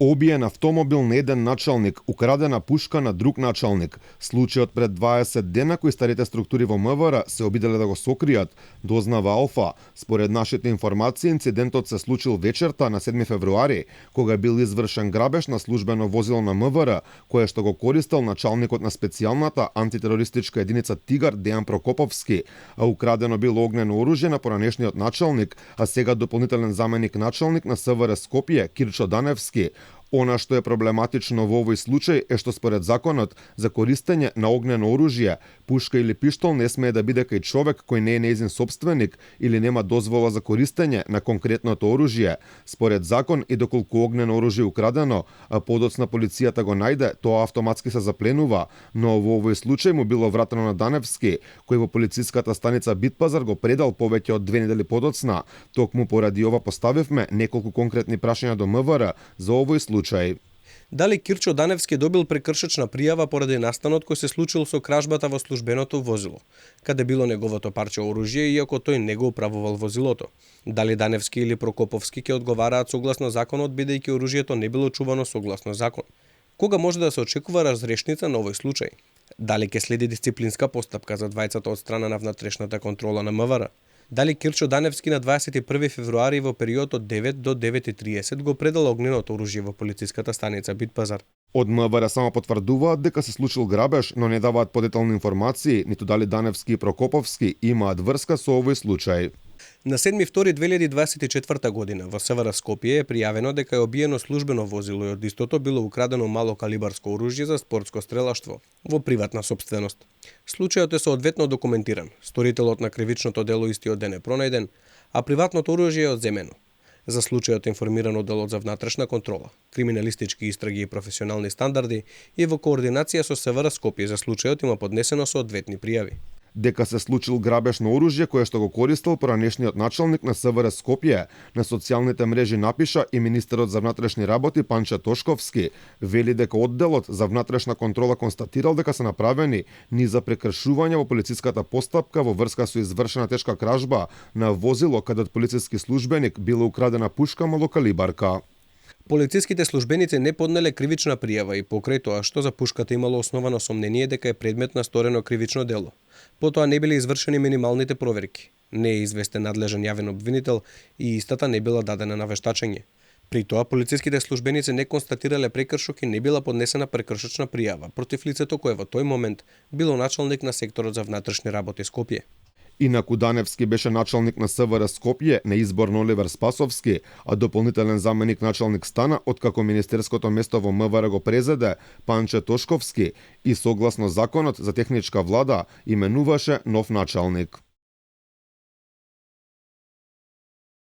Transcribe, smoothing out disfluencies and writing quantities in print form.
Обиен автомобил на еден началник, украдена пушка на друг началник. Случајот пред 20 дена кои старите структури во МВР се обиделе да го сокријат, дознава Алфа. Според нашите информации, инцидентот се случил вечерта на 7 февруари, кога бил извршен грабеж на службено возило на МВР, кое што го користел началникот на специјалната антитерористичка единица Тигар Дејан Прокоповски, а украдено било огнено оружје на поранешниот началник, а сега дополнителен заменик началник на СВР Скопје Кирчо Даневски. Она што е проблематично во овој случај е што според законот за користење на огнено оружје, пушка или пиштол не смее да биде кај човек кој не е нејзин сопственик или нема дозвола за користење на конкретното оружје. Според закон и доколку огнено оружје украдено, а подоцна полицијата го најде, тоа автоматски се запленува, но во овој случај му било вратено на Даневски, кој во полициската станица Битпазар го предал повеќе од 2 недели подоцна. Токму поради ова поставивме неколку конкретни прашања до МВР за овој случај. Дали Кирчо Даневски добил прекршечна пријава поради настанот кој се случил со кражбата во службеното возило, каде било неговото парче оружје иако тој не го управувал возилото? Дали Даневски или Прокоповски ќе одговараат согласно законот бидејќи оружјето не било чувано согласно закон? Кога може да се очекува разрешница на овој случај? Дали ќе следи дисциплинска постапка за двајцата од страна на внатрешната контрола на МВР? Дали Кирчо Даневски на 21 февруари во период од 9 до 9:30 го предал огненото оружје во полициската станица Битпазар? Од МВР само потврдуваат дека се случил грабеж, но не даваат подетални информации, ниту дали Даневски и Прокоповски имаат врска со овој случај. На 7.2.2024 година во СВР Скопје е пријавено дека е обиено службено возило и од истото било украдено мало калибарско оружје за спортско стрелаштво во приватна сопственост. Случајот е соодветно документиран. Сторителот на кривичното дело истиот ден е пронајден, а приватното оружје е одземено. За случајот е информиран одделот за внатрешна контрола, криминалистички истраги и професионални стандарди и во координација со СВР Скопје за случајот има поднесено соодветни пријави. Дека се случил грабеж на оружје кое што го користел поранешниот началник на СВР Скопје, на социјалните мрежи напиша и министерот за внатрешни работи Панче Тошковски. Вели дека одделот за внатрешна контрола констатирал дека се направени низ за прекршување во полициската постапка во врска со извршена тешка кражба на возило каде од полициски службеник била украдена пушка малокалибарка. Полициските службеници не поднеле кривична пријава и покрај тоа што за пушката имало основано сомнение дека е предмет на сторено кривично дело. Потоа не биле извршени минималните проверки. Не е известен надлежен јавен обвинител и истата не била дадена на вештачење. При тоа полициските службеници не констатирале прекршок и не била поднесена прекршочна пријава против лицето кое во тој момент било началник на секторот за внатрешни работи Скопје. Инаку Даневски беше началник на СВР Скопје на избор на Оливер Спасовски, а дополнителен заменик началник стана откако министерското место во МВР го презеде Панче Тошковски и согласно законот за техничка влада именуваше нов началник.